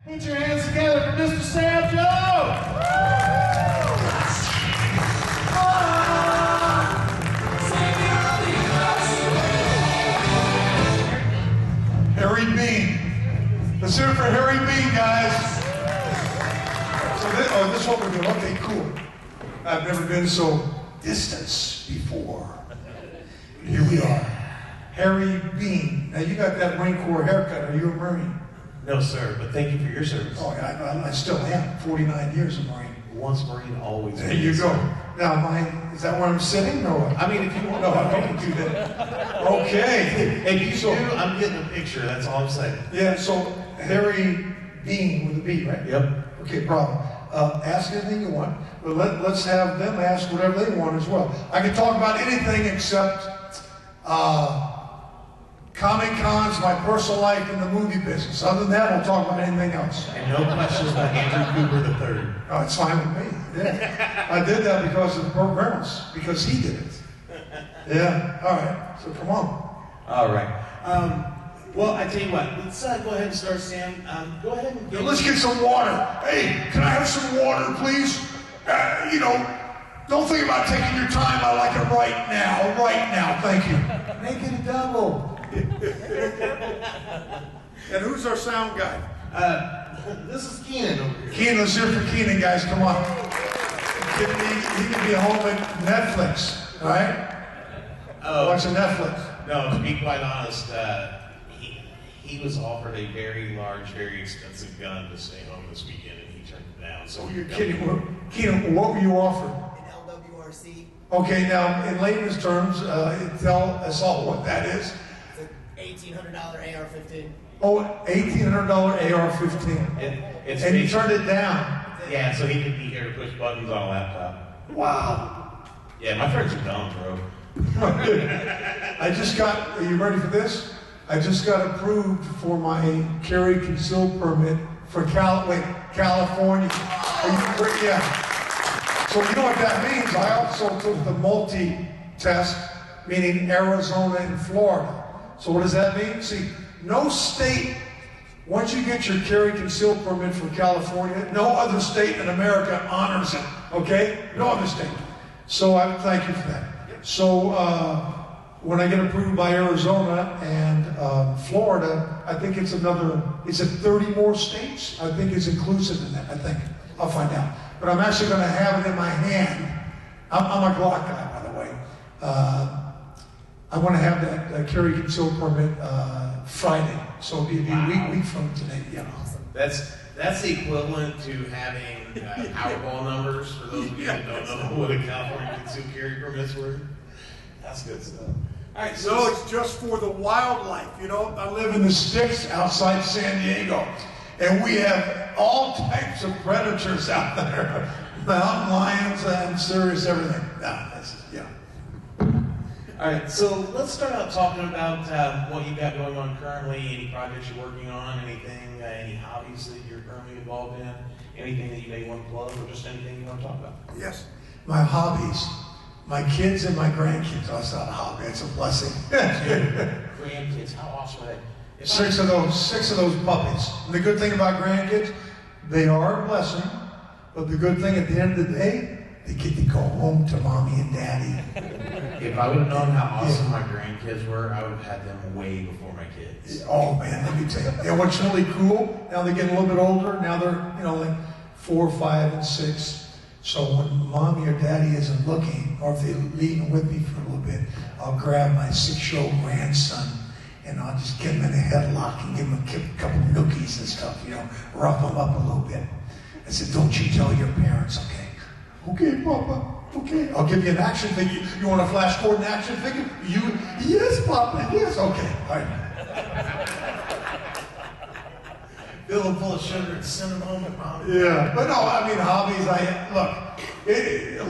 Put your hands together for Mr. Sam Jones! Harry Bean. Let's hear it for Harry Bean, guys. So this is what we're doing. Okay, cool. I've never been so distant before. Here we are. Harry Bean. Now, you got that Marine Corps haircut. Are you a Marine? No, sir, but thank you for your service. Oh, yeah, I still am. 49 years a Marine. Once Marine, always There you go. Now, is that where I'm sitting? Or what? I mean, if you want No, to, I don't do that. Okay. If you do, I'm getting a picture. That's all I'm saying. Yeah, so Harry Bean with a B, right? Yep. Okay, problem. Ask anything you want, but let's have them ask whatever they want as well. I can talk about anything except Comic Cons, my personal life, and the movie business. Other than that, I'll talk about anything else. And no questions about Andrew Cooper III. Oh, it's fine with me. Yeah. I did that because of Burt Reynolds, because he did it. Yeah, all right, so come on. All right. Well, I tell you what, let's go ahead and start, Sam. Go ahead and Let's get some water. Hey, can I have some water, please? Don't think about taking your time. I like it right now. Right now, thank you. Make it a double. And who's our sound guy? This is Keenan over here. Keenan, let's hear for Keenan, guys. Come on. He can be home at Netflix, right? Watching Netflix. No, to be quite honest, he was offered a very large, very expensive gun to stay home this weekend, and he turned it down. So You're kidding. Keenan, what were you offered? An LWRC. Okay, now, in layman's terms, tell us all what that is. It's an $1,800 AR-15. Oh, $1,800 AR-15. And you turned it down. Yeah, so he could be here to push buttons on a laptop. Wow. Yeah, my friends are dumb, bro. Are you ready for this? I just got approved for my carry conceal permit for California. Are you ready? Yeah. So you know what that means? I also took the multi-test, meaning Arizona and Florida. So what does that mean? See, no state, once you get your carry conceal permit for California, no other state in America honors it, okay? No other state. So I thank you for that. So when I get approved by Arizona and Florida, I think it's 30 more states? I think it's inclusive in that, I think. I'll find out. But I'm actually going to have it in my hand. I'm a Glock guy, by the way. I want to have that carry conceal permit Friday, so it'll be a week from today. Yeah. Awesome. That's the equivalent to having Powerball numbers for those of you that don't know what a California concealed carry permit's worth. That's good stuff. All right, so it's just for the wildlife. You know, I live in the sticks outside San Diego, and we have all types of predators out there. Mountain lions and serious everything. Yeah. All right, so let's start out talking about what you've got going on currently, any projects you're working on, anything, any hobbies that you're currently involved in, anything that you may want to plug, or just anything you want to talk about. Yes, my hobbies. My kids and my grandkids. Oh, it's not a hobby, it's a blessing. Grandkids, how awesome are they? Six of those puppies. And the good thing about grandkids, they are a blessing, but the good thing at the end of the day, they get to go home to mommy and daddy. If I would have known how awesome my grandkids were, I would have had them way before my kids. Oh man, let me tell you. And what's really cool, now they're getting a little bit older, now they're, like 4, 5, and 6. So when mommy or daddy isn't looking, or if they're leaving with me for a little bit, I'll grab my 6-year-old grandson and I'll just get him in a headlock and give him a couple nookies and stuff, rough him up a little bit. I said, don't you tell your parents, okay? Okay, Papa. Okay. I'll give you an action figure. You want a flash forward action figure? Yes, Papa. Yes. Okay. All right. Fill them full of sugar and send them home with mom. Yeah. But no, hobbies.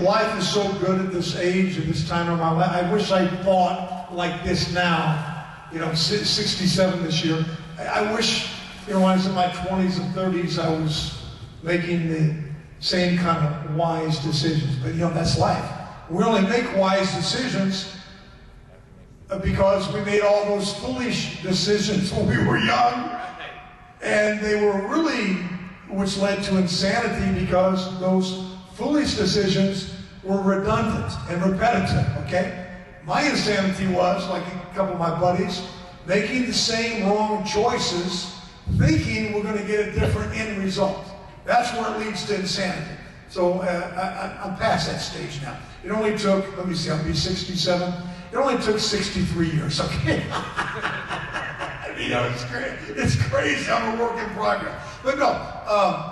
Life is so good at this age, at this time of my life. I wish I thought like this now. 67 this year. I wish, when I was in my 20s and 30s, I was making the same kind of wise decisions. But that's life. We only make wise decisions because we made all those foolish decisions when we were young. And they were really, which led to insanity because those foolish decisions were redundant and repetitive, okay? My insanity was, like a couple of my buddies, making the same wrong choices, thinking we're going to get a different end result. That's where it leads to insanity. So I'm past that stage now. It only took, let me see, I'll be 67. It only took 63 years, okay? You know, it's crazy. I'm a work in progress. But no,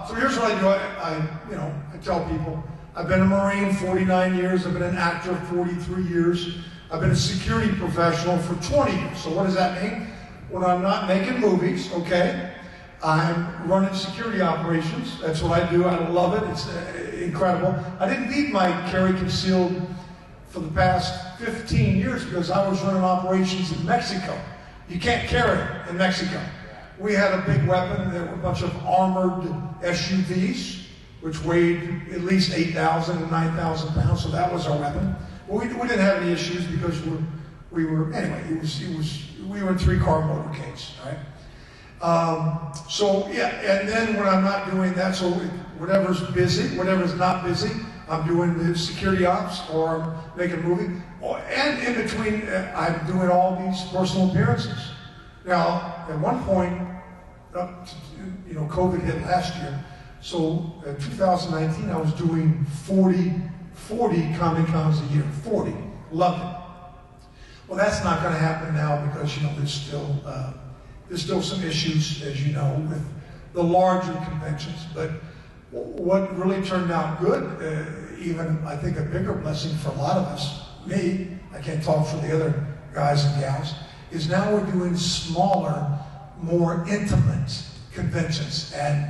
so here's what I do. I tell people, I've been a Marine 49 years. I've been an actor 43 years. I've been a security professional for 20 years. So what does that mean? When I'm not making movies, okay, I'm running security operations. That's what I do. I love it. It's incredible. I didn't need my carry concealed for the past 15 years because I was running operations in Mexico. You can't carry it in Mexico. We had a big weapon. There were a bunch of armored SUVs, which weighed at least 8,000 and 9,000 pounds, so that was our weapon. But we didn't have any issues because we were anyway, we were in 3-car motorcades, right? So yeah, and then when I'm not doing that, so whatever's busy, whatever's not busy, I'm doing the security ops or I'm making a movie. And in between, I'm doing all these personal appearances. Now, at one point, COVID hit last year. So 2019, I was doing 40 Comic-Cons a year, 40. Loved it. Well, that's not going to happen now because, there's still some issues, as you know, with the larger conventions. But what really turned out good, even I think a bigger blessing for a lot of us, me, I can't talk for the other guys and gals, is now we're doing smaller, more intimate conventions. And,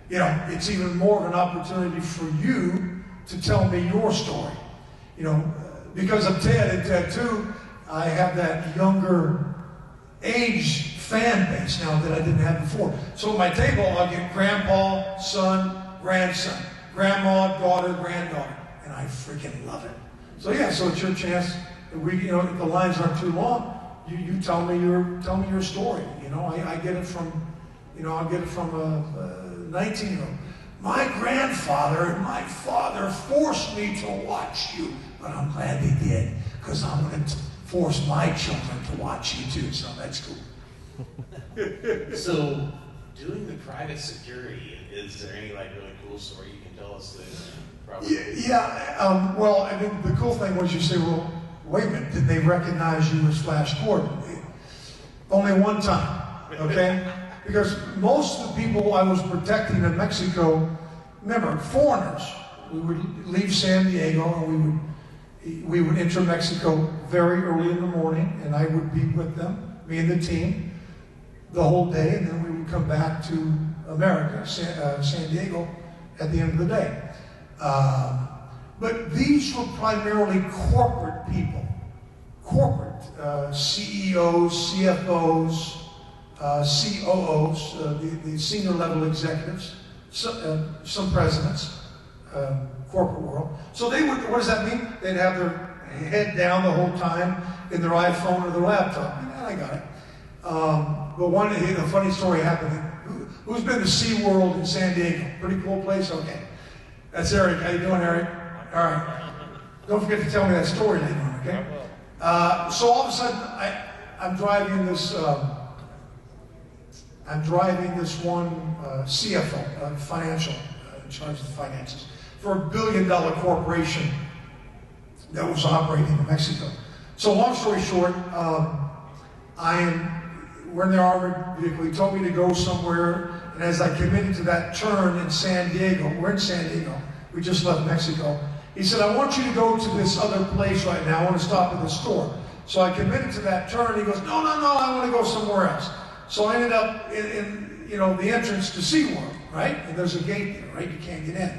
it's even more of an opportunity for you to tell me your story. Because of Ted and Ted 2, I have that younger age fan base now that I didn't have before. So at my table, I'll get grandpa, son, grandson, grandma, daughter, granddaughter, and I freaking love it. So yeah, so it's your chance. If the lines aren't too long, you tell me your story. I get it from, I'll get it from a 19-year-old. My grandfather and my father forced me to watch you, but I'm glad they did because I'm going to force my children to watch you too. So that's cool. So, doing the private security, is there any really cool story you can tell us that probably? Yeah. Well, I mean, the cool thing was you say, well, wait a minute, did they recognize you as Flash Gordon? Only one time, okay? Because most of the people I was protecting in Mexico, remember, foreigners. We would leave San Diego and we would enter Mexico very early in the morning, and I would be with them, me and the team, the whole day, and then we would come back to America, San Diego, at the end of the day. But these were primarily corporate people, CEOs, CFOs, COOs, the senior level executives, some presidents, corporate world. So they would, what does that mean? They'd have their head down the whole time in their iPhone or their laptop. I got it. But a funny story happened. Who's been to SeaWorld in San Diego? Pretty cool place? Okay. That's Eric. How you doing, Eric? All right. Don't forget to tell me that story later on, okay? So all of a sudden, I'm driving this one CFO, financial, in charge of the finances, for a $1 billion corporation that was operating in Mexico. So long story short, we're in the armored vehicle. He told me to go somewhere, and as I committed to that turn in San Diego, we're in San Diego, we just left Mexico. He said, I want you to go to this other place right now. I want to stop at the store. So I committed to that turn. He goes, no, I want to go somewhere else. So I ended up in the entrance to SeaWorld, right? And there's a gate there, right? You can't get in.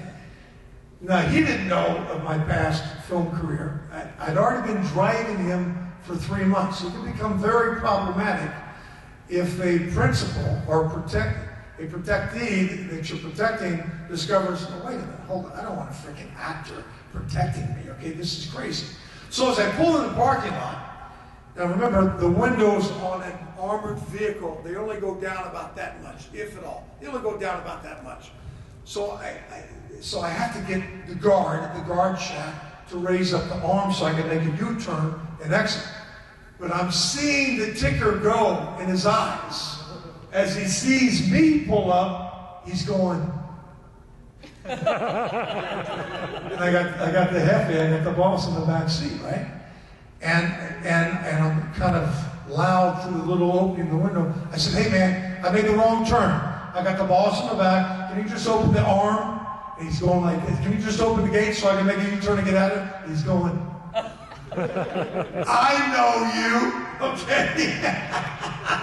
Now, he didn't know of my past film career. I'd already been driving him for 3 months. It can become very problematic if a principal or a protectee that you're protecting discovers, oh, wait a minute, hold on, I don't want a freaking actor protecting me, okay? This is crazy. So as I pull in the parking lot, Now remember, the windows on an armored vehicle, they only go down about that much, if at all. They only go down about that much. So I have to get the guard shack, to raise up the arm so I can make a U-turn and exit. But I'm seeing the ticker go in his eyes. As he sees me pull up, he's going. And I got the hefe, I got the boss in the back seat, right? And I'm kind of loud through the little opening in the window. I said, hey man, I made the wrong turn. I got the boss in the back. Can you just open the arm? And he's going like this. Can you just open the gate so I can make a U-turn and get out of it? And he's going, I know you, okay?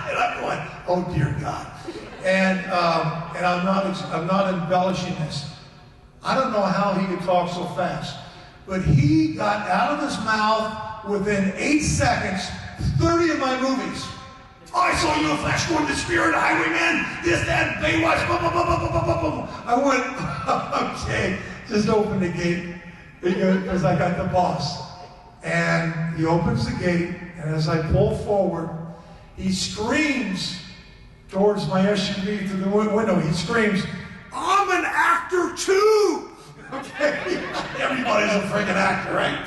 And I'm going, oh dear God. And I'm not embellishing this. I don't know how he could talk so fast, but he got out of his mouth within 8 seconds 30 of my movies. Oh, I saw you in Flash Gordon, The Spirit, Highwayman, this, that, Baywatch, blah, blah, blah, blah, blah, blah, blah. I went, okay, just open the gate because I got the boss. And he opens the gate, and as I pull forward, he screams towards my SUV through the window. He screams, I'm an actor too! Okay? Everybody's a freaking actor, right?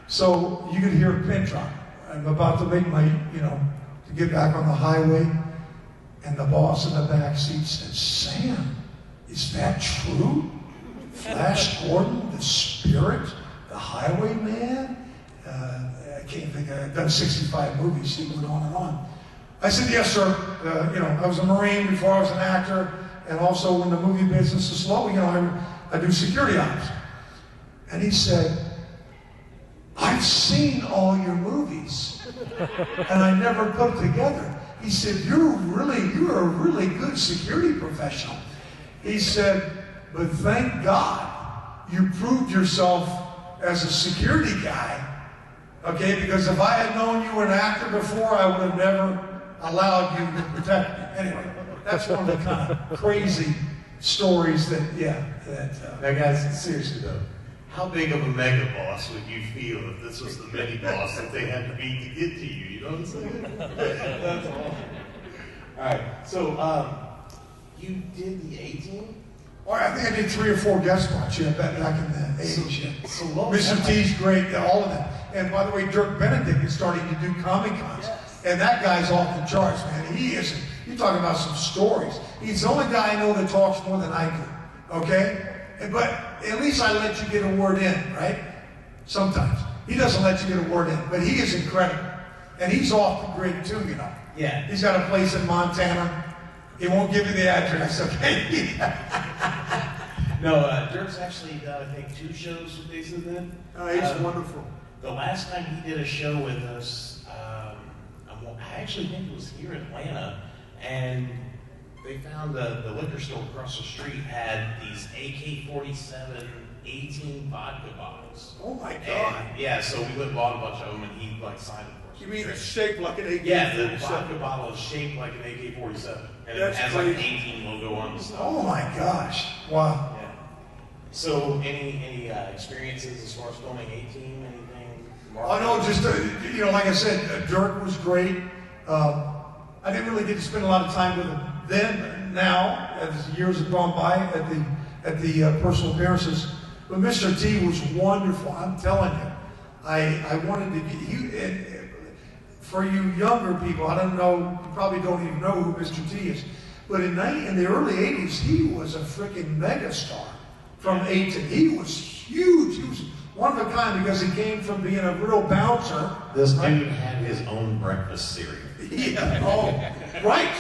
So you could hear a pin drop. I'm about to make my, to get back on the highway, and the boss in the back seat said, Sam, is that true? Flash Gordon, The Spirit, The Highwayman? I can't think, I've done 65 movies, he went on and on. I said, yes, sir. I was a Marine before I was an actor, and also when the movie business is slow, I do security ops. And he said, I've seen all your movies, and I never put it together. He said, you're a really good security professional. He said, but thank God you proved yourself as a security guy, okay? Because if I had known you were an actor before, I would have never allowed you to protect me. Anyway, that's one of the kind of crazy stories that. Now guys, seriously though, how big of a mega boss would you feel if this was the mini boss that they had to beat to get to you? You know what I'm saying? That's all. Alright, so you did the 18? Or I think I did 3 or 4 guest spots, back in the 80s. So Mr. T's great, all of them. And by the way, Dirk Benedict is starting to do Comic Cons. Yes. And that guy's off the charts, man. He isn't. You're talking about some stories. He's the only guy I know that talks more than I do, okay? But at least I let you get a word in, right? Sometimes. He doesn't let you get a word in, but he is incredible. And he's off the grid too, Yeah. He's got a place in Montana. He won't give you the address, okay? No, Dirk's actually done, I think, 2 shows with Days of the Dead. He's wonderful. The last time he did a show with us, I actually think it was here in Atlanta, and they found the liquor store across the street had these AK-47 18 vodka bottles. Oh my God. And, yeah, so we went and bought a bunch of them, and he signed them for us. You mean it's shaped like an AK-47? Yeah, the vodka bottle is shaped like an AK-47, and That's it has crazy. like an 18 logo on the stuff. Oh my gosh! Wow. Yeah. So, any experiences as far as filming 18? Anything? Oh no, just like I said, Dirk was great. I didn't really get to spend a lot of time with him then. Now, as years have gone by at the personal appearances, but Mr. T was wonderful. I'm telling you, I wanted to get you. For you younger people, I don't know, you probably don't even know who Mr. T is, but in the early '80s, he was a freaking megastar. From 18, he was huge. He was one of a kind because he came from being a real bouncer. This dude had his own breakfast cereal. Yeah. Oh, right.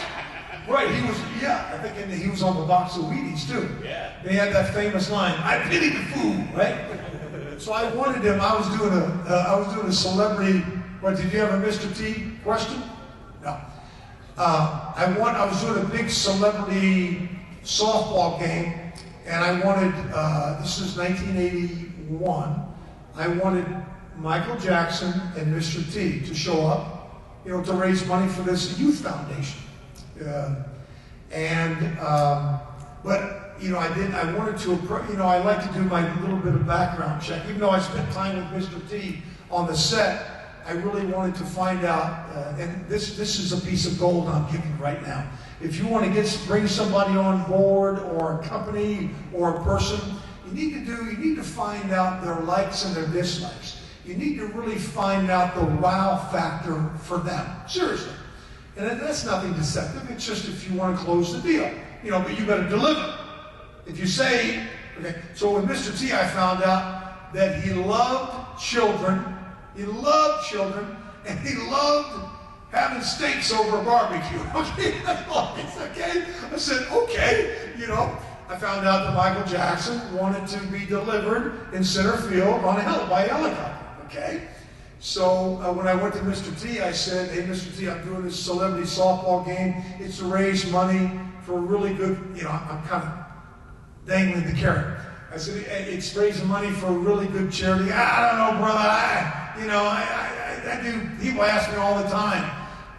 He was. Yeah. I think he was on the box of Wheaties too. Yeah. And he had that famous line, "I pity the fool." Right. So I wanted him. I was doing a celebrity. What, did you have a Mr. T question? No. I was doing a big celebrity softball game, and I wanted. This is 1981. I wanted Michael Jackson and Mr. T to show up, to raise money for this youth foundation. I wanted to, I like to do my little bit of background check. Even though I spent time with Mr. T on the set, I really wanted to find out, and this is a piece of gold I'm giving right now. If you want to bring somebody on board, or a company, or a person, you need to find out their likes and their dislikes. You need to really find out the wow factor for them. Seriously. And that's nothing deceptive. It's just if you want to close the deal. But you got to deliver. If you say, okay, so with Mr. T, I found out that he loved children. He loved children, and he loved having steaks over a barbecue. Okay, okay. I said, okay, I found out that Michael Jackson wanted to be delivered in center field by a helicopter. Okay, so when I went to Mr. T, I said, hey, Mr. T, I'm doing this celebrity softball game. It's to raise money for a really good, I'm kind of dangling the carrot. I said, it's raising money for a really good charity. I don't know, brother. I do. People ask me all the time.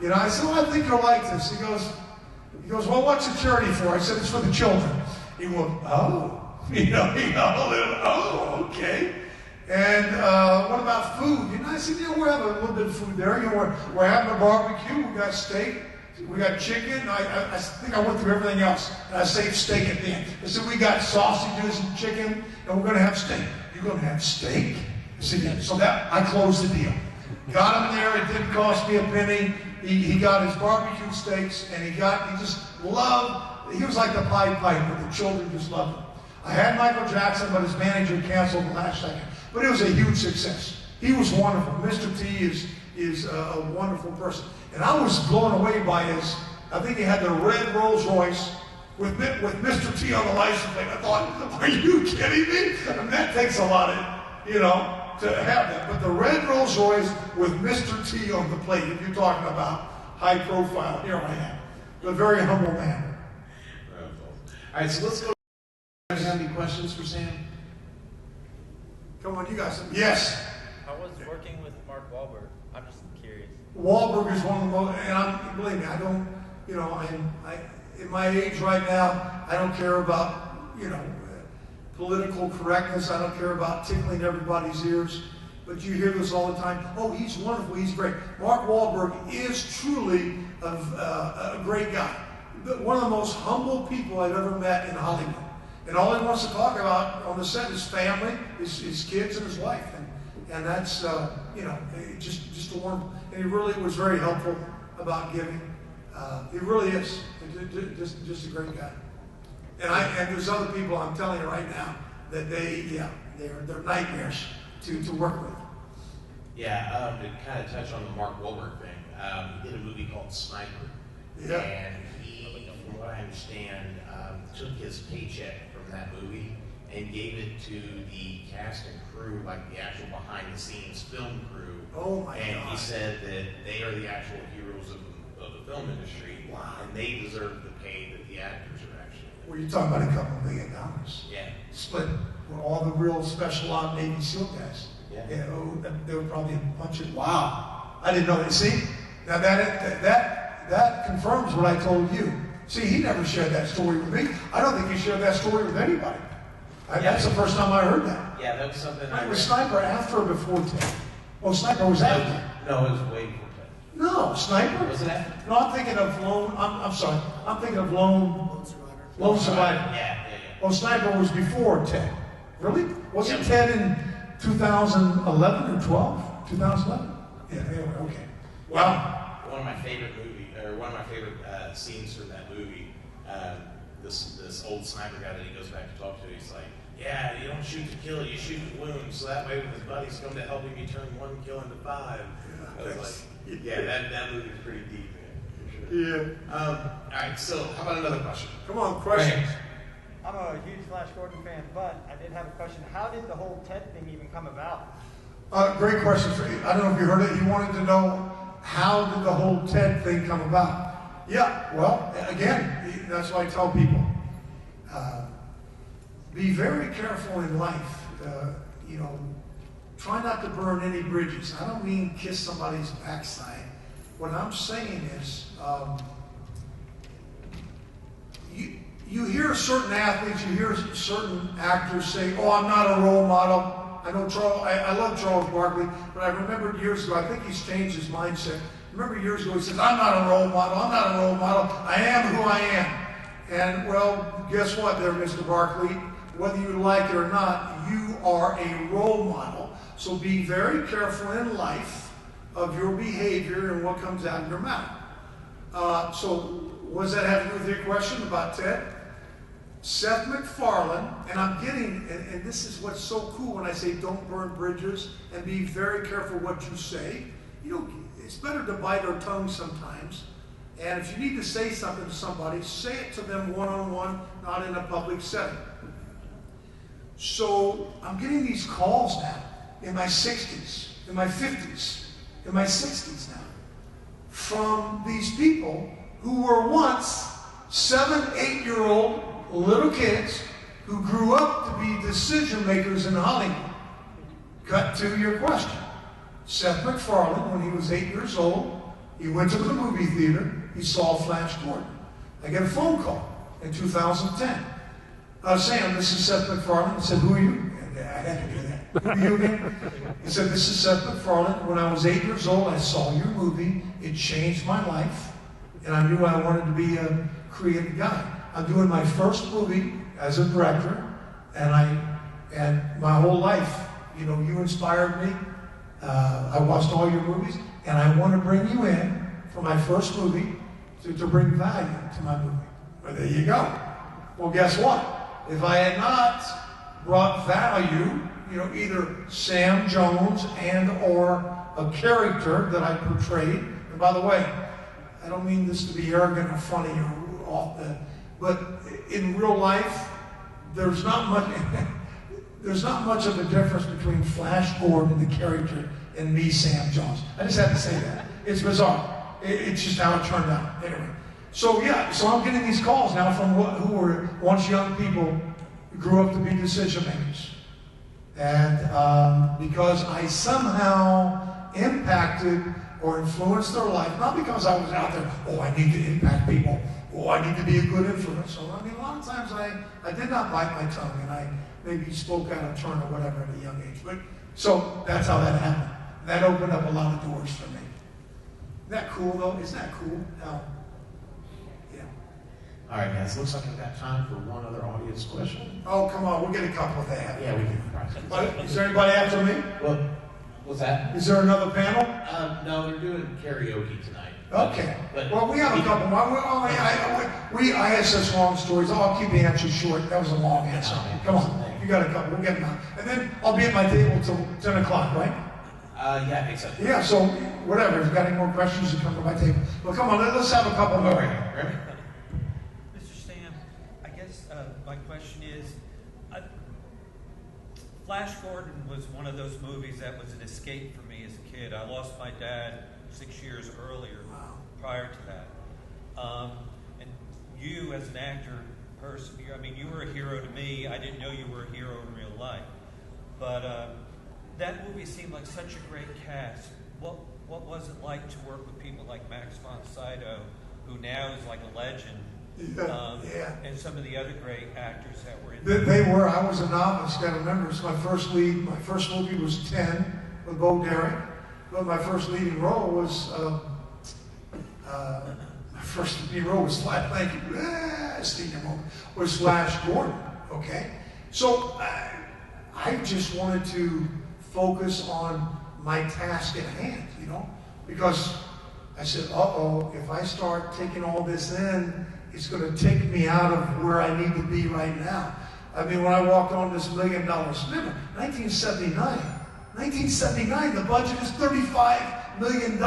I said, well, I think you'll like this. He goes, well, what's the charity for? I said, it's for the children. He went, oh, oh, okay. And what about food? I said, we're having a little bit of food there. We're having a barbecue. We got steak. We got chicken. I think I went through everything else. And I saved steak at the end. I said, we got sausages and chicken, and we're going to have steak. You're going to have steak? I said, yeah. So I closed the deal. Got him there. It didn't cost me a penny. He got his barbecue steaks, and he just loved, he was like the Pied Piper. The children just loved him. I had Michael Jackson, but his manager canceled the last second. But it was a huge success. He was wonderful. Mr. T is a wonderful person. And I was blown away by I think he had the red Rolls Royce with Mr. T on the license plate. I thought, are you kidding me? And that takes a lot to have that. But the red Rolls Royce with Mr. T on the plate, if you're talking about high profile, here I am. A very humble man. All right, so let's go. Do you have any questions for Sam? Come on, you guys. Yes. How was working with Mark Wahlberg? I'm just curious. Wahlberg is one of the most, and believe me, I don't, in my age right now, I don't care about, political correctness. I don't care about tickling everybody's ears. But you hear this all the time. Oh, he's wonderful. He's great. Mark Wahlberg is truly a great guy. One of the most humble people I've ever met in Hollywood. And all he wants to talk about on the set is family, his kids, and his wife. And that's, just a wonderful. And he really was very helpful about giving. He really is. Just a great guy. And there's other people, I'm telling you right now, that they're nightmares to work with. Yeah, to kind of touch on the Mark Wahlberg thing, he did a movie called Sniper. Yeah. And he, from what I understand, took his paycheck from that movie and gave it to the cast and crew, like the actual behind-the-scenes film crew. Oh my And God. he said that they are the actual heroes of the film industry. Wow. And they deserve the pay that the actors are actually. Well, you're talking about a couple $1 million. Yeah. Split with all the real special op Navy SEAL guys. Yeah. There were probably a bunch of, wow. I didn't know that. See, now that confirms what I told you. See, he never shared that story with me. I don't think he shared that story with anybody. That's the first time I heard that. Yeah, that was something. Right, was Sniper after or before 10? Oh, Sniper was after. No, it was way before 10. No, Sniper. Was it after? No, I'm thinking of Lone. I'm sorry. I'm thinking of Lone Survivor. Yeah. Oh, Sniper was before 10. Really? Wasn't 10 in 2011 or 12? 2011? Yeah. Anyway, okay. Wow. One of my favorite scenes from that movie. This old sniper guy that he goes back to talk to, he's like, yeah, you don't shoot to kill, you shoot to wound. So that way when his buddies come to help him, you turn 1 kill into 5. I was like, yeah, that movie's pretty deep, man. For sure. Yeah. All right, so how about another question? Come on, questions. I'm a huge Flash Gordon fan, but I did have a question. How did the whole TED thing even come about? Great question for you. I don't know if you heard it. You wanted to know how did the whole TED thing come about? Yeah, well, again, that's why I tell people, be very careful in life. Try not to burn any bridges. I don't mean kiss somebody's backside. What I'm saying is, you hear certain athletes, you hear certain actors say, oh, I'm not a role model. I know Charles, I love Charles Barkley, but I remembered years ago, I think he's changed his mindset. Remember years ago, he says, I'm not a role model, I'm not a role model, I am who I am. And well, guess what there, Mr. Barkley? Whether you like it or not, you are a role model. So be very careful in life of your behavior and what comes out of your mouth. So what does that have to do with your question about Ted? Seth MacFarlane, and I'm getting, and this is what's so cool when I say don't burn bridges and be very careful what you say. You know, it's better to bite our tongue sometimes. And if you need to say something to somebody, say it to them one-on-one, not in a public setting. So I'm getting these calls now in my 60s, in my 50s, in my 60s now, from these people who were once 7, 8-year-old little kids who grew up to be decision makers in Hollywood. Cut to your question. Seth MacFarlane, when he was 8 years old, he went to the movie theater, he saw Flash Gordon. I get a phone call in 2010. Sam, this is Seth MacFarlane. I said, who are you? I had to do that. Who are you again? He said, this is Seth MacFarlane. When I was 8 years old, I saw your movie. It changed my life. And I knew I wanted to be a creative guy. I'm doing my first movie as a director. And my whole life, you know, you inspired me. I watched all your movies. And I want to bring you in for my first movie to bring value to my movie. Well, there you go. Well, guess what? If I had not brought value, you know, either Sam Jones and or a character that I portrayed, and by the way, I don't mean this to be arrogant or funny or off the, but in real life, there's not much of a difference between Flash Gordon, the character, and me, Sam Jones. I just had to say that. It's bizarre. It's just how it turned out. Anyway. So yeah, so I'm getting these calls now from who were once young people who grew up to be decision makers. And because I somehow impacted or influenced their life, not because I was out there, oh, I need to impact people, oh, I need to be a good influence. So I mean, a lot of times I did not bite my tongue and I maybe spoke out of turn or whatever at a young age. But so that's how that happened. That opened up a lot of doors for me. Isn't that cool though? Isn't that cool? Now, All right, guys, looks like I've got time for one other audience question. oh, come on, we'll get a couple of that. Yeah, we can. But is there anybody after me? Well, what's that? Is there another panel? No, they're doing karaoke tonight. Okay. But Well, we have a couple more. I had such long stories. I'll keep the answer short. That was a long answer. Come on. You got a couple. We'll get them out. And then I'll be at my table till 10 o'clock, right? Yeah, I think so. Yeah, so whatever. If you've got any more questions, you come to my table. Well, come on. Let's have a couple more. Remy? Mr. Sam, I guess my question is, Flash Gordon was one of those movies that was an escape for me as a kid. I lost my dad 6 years earlier, prior to that. And you, as an actor, person, I mean, you were a hero to me. I didn't know you were a hero in real life. But that movie seemed like such a great cast. What was it like to work with people like Max von Sydow, who now is like a legend? Yeah. And some of the other great actors that were in They were. I was a novice. Got to remember, it's my first lead. My first movie was 10 with Bo Derek. But my first leading role was Thank you. Senior moment was Flash Gordon. Okay, so I just wanted to focus on my task at hand, you know, because I said, if I start taking all this in, it's going to take me out of where I need to be right now. I mean, when I walked on this $1 million, remember, 1979, the budget is $35 million.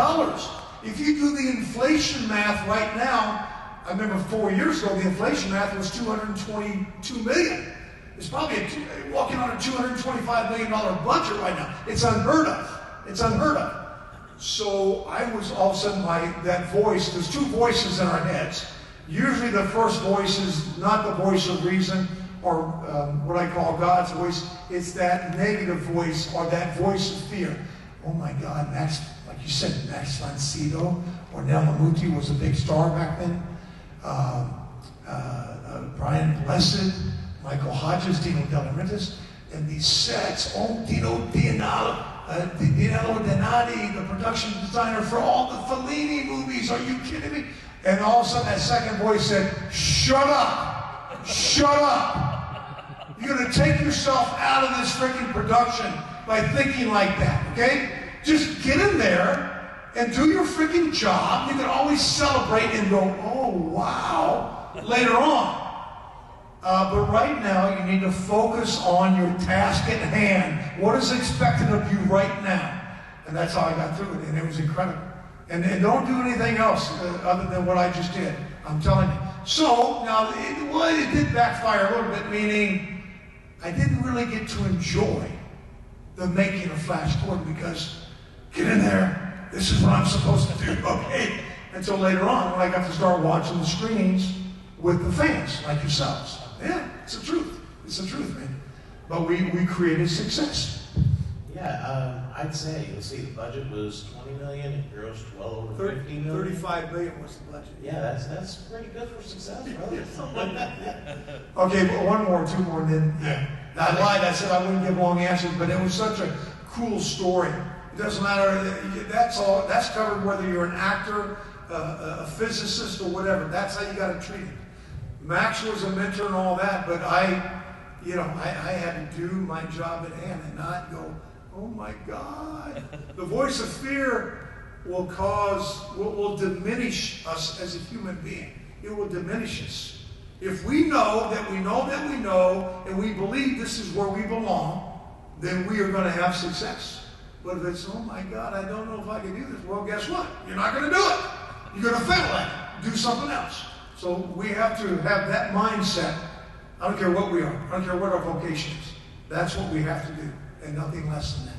If you do the inflation math right now, I remember 4 years ago, the inflation math was $222 million. It's probably walking on a $225 million budget right now. It's unheard of. It's unheard of. So I was all of a sudden that voice, there's two voices in our heads. Usually the first voice is not the voice of reason or what I call God's voice. It's that negative voice or that voice of fear. Oh my God, Max, like you said, Max von Sydow or Nell Lamuti was a big star back then. Brian Blessed, Michael Hodges, Dino De Laurentiis. and these sets. Oh, Dinello Donati, the production designer for all the Fellini movies. Are you kidding me? And all of a sudden, that second voice said, "Shut up! Shut up! You're gonna take yourself out of this freaking production by thinking like that, okay? Just get in there and do your freaking job. You can always celebrate and go, oh, wow, later on. But right now, you need to focus on your task at hand. What is expected of you right now?" And that's how I got through it, and it was incredible. And don't do anything else other than what I just did. I'm telling you. So, now, it did backfire a little bit, meaning I didn't really get to enjoy the making of Flash Gordon because, get in there, this is what I'm supposed to do, okay? Until later on, when I got to start watching the screenings with the fans, like yourselves. Yeah, it's the truth. It's the truth, man. But we created success. Yeah, I'd say, let's see, the budget was 20 million, it grossed well over 50 million. 35 million was the budget. Yeah, that's pretty good for success, brother. Okay, but one more, two more, and then, yeah. I lied, I said I wouldn't give long answers, but it was such a cool story. It doesn't matter, that's covered whether you're an actor, a physicist, or whatever. That's how you got to treat it. Max was a mentor and all that, but I had to do my job at hand and not go, oh my God. The voice of fear will diminish us as a human being. It will diminish us. If we know that we know that we know, and we believe this is where we belong, then we are going to have success. But if it's, oh my God, I don't know if I can do this, well, guess what? You're not going to do it. You're going to fail at it. Do something else. So we have to have that mindset. I don't care what we are. I don't care what our vocation is. That's what we have to do, and nothing less than that.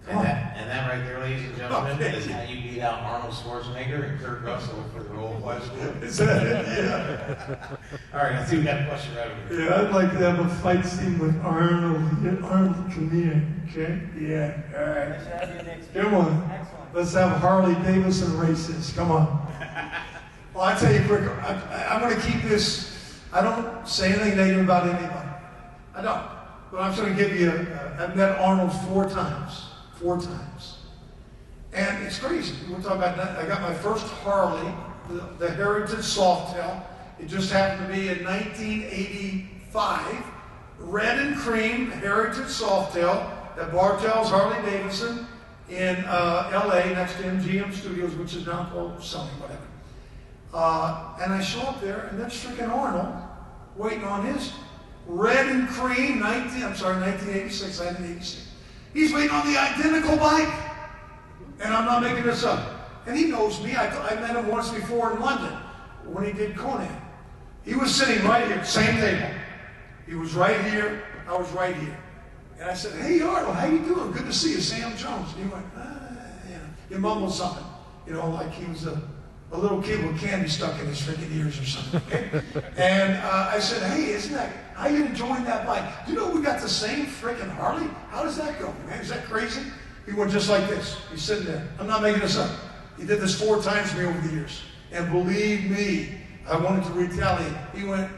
Yeah. And that right there, ladies and gentlemen, is how you beat out Arnold Schwarzenegger and Kurt Russell for the role of Flash Gordon. Is that it? Yeah. All right, I see we got a question right over here. Yeah, I'd like to have a fight scene with Arnold. Arnold, come here, okay? Yeah, all right. That should have you next Come on. Next one. Let's have Harley Davidson races. Come on. Well, I tell you quick, I'm going to keep this. I don't say anything negative about anybody. I don't. But I'm going to give you, I've met Arnold 4 times. 4 times. And it's crazy. We'll talk about that. I got my first Harley, the Heritage Softail. It just happened to be in 1985. Red and cream Heritage Softail at Bartell's Harley Davidson in LA next to MGM Studios, which is now called Sony, whatever. And I show up there, and there's freaking Arnold waiting on his red and cream 1986. I had an 86. He's waiting on the identical bike. And I'm not making this up. And he knows me. I met him once before in London when he did Conan. He was sitting right here, same table. He was right here. I was right here. And I said, "Hey, Arnold, how you doing? Good to see you, Sam Jones." And he went, he mumbled something, like he was a little kid with candy stuck in his freaking ears or something. Okay? And I said, "Hey, how you enjoying that bike? Do you know we got the same freaking Harley? How does that go, man? Is that crazy?" He went just like this. He's sitting there. I'm not making this up. He did this 4 times to me over the years. And believe me, I wanted to retaliate. He went,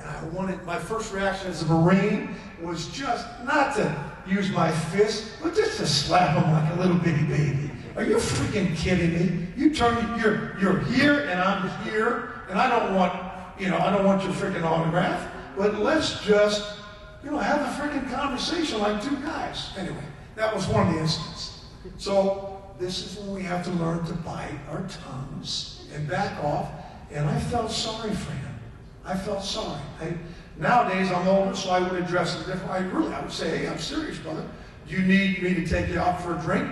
and my first reaction as a Marine was just not to use my fist, but just to slap him like a little bitty baby. Are you freaking kidding me? You're here and I'm here, and I don't want your freaking autograph, but let's just, have a freaking conversation like 2 guys. Anyway, that was one of the instances. So this is when we have to learn to bite our tongues and back off, and I felt sorry for him. I felt sorry. Nowadays, I'm older, so I would address it differently. I would say, "Hey, I'm serious, brother. Do you need me to take you out for a drink?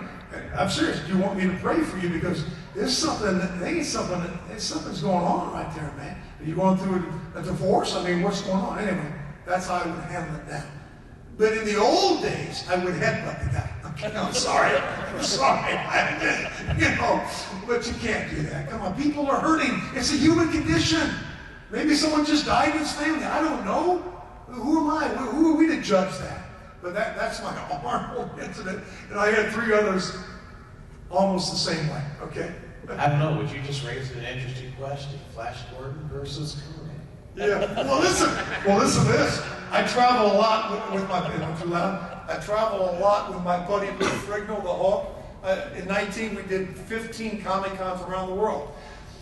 I'm serious. Do you want me to pray for you? Because something's going on right there, man. Are you going through a divorce? I mean, what's going on?" Anyway, that's how I would handle it now. But in the old days, I would headbutt the guy. Okay, I'm sorry. I'm sorry. But you can't do that. Come on, people are hurting. It's a human condition. Maybe someone just died in his family. I don't know. Who am I? Who are we to judge that? But that's my Arnold incident. And I had 3 others almost the same way. Okay? I don't know. Would you just raise an interesting question? Flash Gordon versus Conan? Yeah. Well, listen to this. I travel a lot with my. Too loud. I travel a lot with my buddy Lou Frigno, the Hawk. In 19, we did 15 Comic Cons around the world,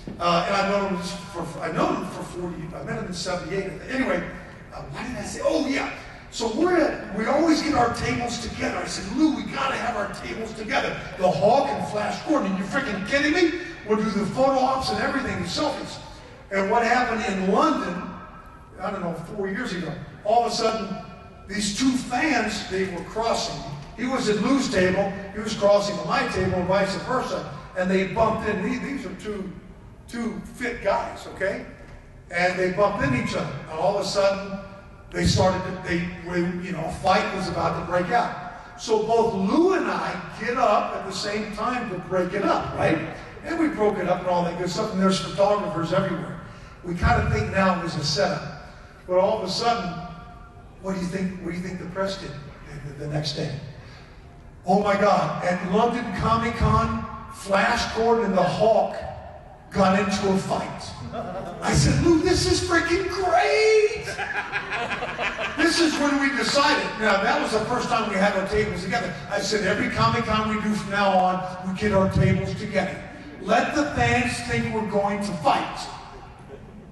and I've known him for 40. I met him in '78. Anyway, why did I say? Oh yeah. So we always get our tables together. I said, Lou, we gotta have our tables together. The Hawk and Flash Gordon. You freaking kidding me? We'll do the photo ops and everything, the selfies. And what happened in London, I don't know, 4 years ago, all of a sudden, these two fans, they were crossing. He was at Lou's table, he was crossing to my table, and vice versa. And they bumped in. These are two fit guys, okay? And they bumped into each other. And all of a sudden, they started, a fight was about to break out. So both Lou and I get up at the same time to break it up, right? And we broke it up and all that good stuff, and there's photographers everywhere. We kind of think now it was a setup. But all of a sudden, what do you think the press did the next day? Oh my God, at London Comic Con, Flash Gordon and the Hawk got into a fight. I said, Lou, this is freaking great! This is when we decided. Now, that was the first time we had our tables together. I said, every Comic Con we do from now on, we get our tables together. Let the fans think we're going to fight.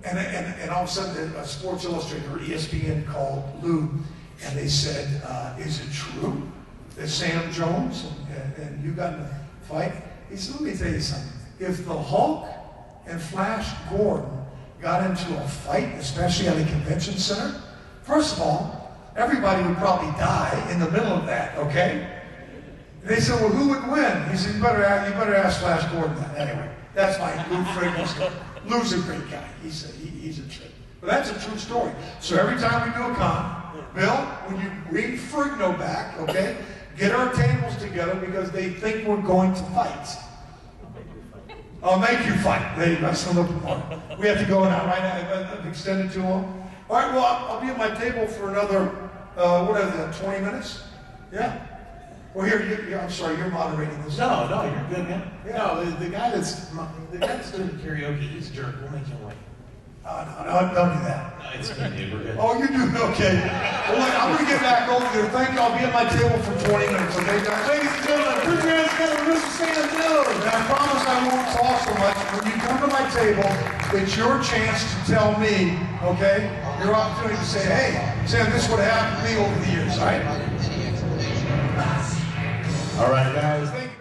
And all of a sudden, Sports Illustrated or ESPN called Lou, and they said, is it true that Sam Jones and you got in a fight? He said, let me tell you something. If the Hulk and Flash Gordon got into a fight, especially at a convention center, first of all, everybody would probably die in the middle of that, okay? And they said, well, who would win? He said, you better ask Flash Gordon that. Anyway, that's my Lou Frigno. Lou's a great guy. He's a trip. But that's a true story. So every time we do a con, Bill, when you bring Frigno back, okay, get our tables together because they think we're going to fight. I'll make you fight. There you go. That's a little more. We have to go now, right? I've extended too long. All right, well, I'll be at my table for another, what is that, 20 minutes? Yeah? Well, here, I'm sorry, you're moderating this. No, you're good, man. Yeah. No, the guy that's doing karaoke, he's a jerk. We'll make him wait. No, don't do that. No, it's good, dude. We're good. Oh, you do? Okay. Well, look, I'm going to get back over there. Thank you. I'll be at my table for 20 minutes, okay, guys? Ladies and gentlemen, put your hands together for Mr. Sam Jones. And I promise I won't talk so much. When you come to my table, it's your chance to tell me, okay, your opportunity to say, hey, Sam, this would have happened to me over the years, all right? All right, guys.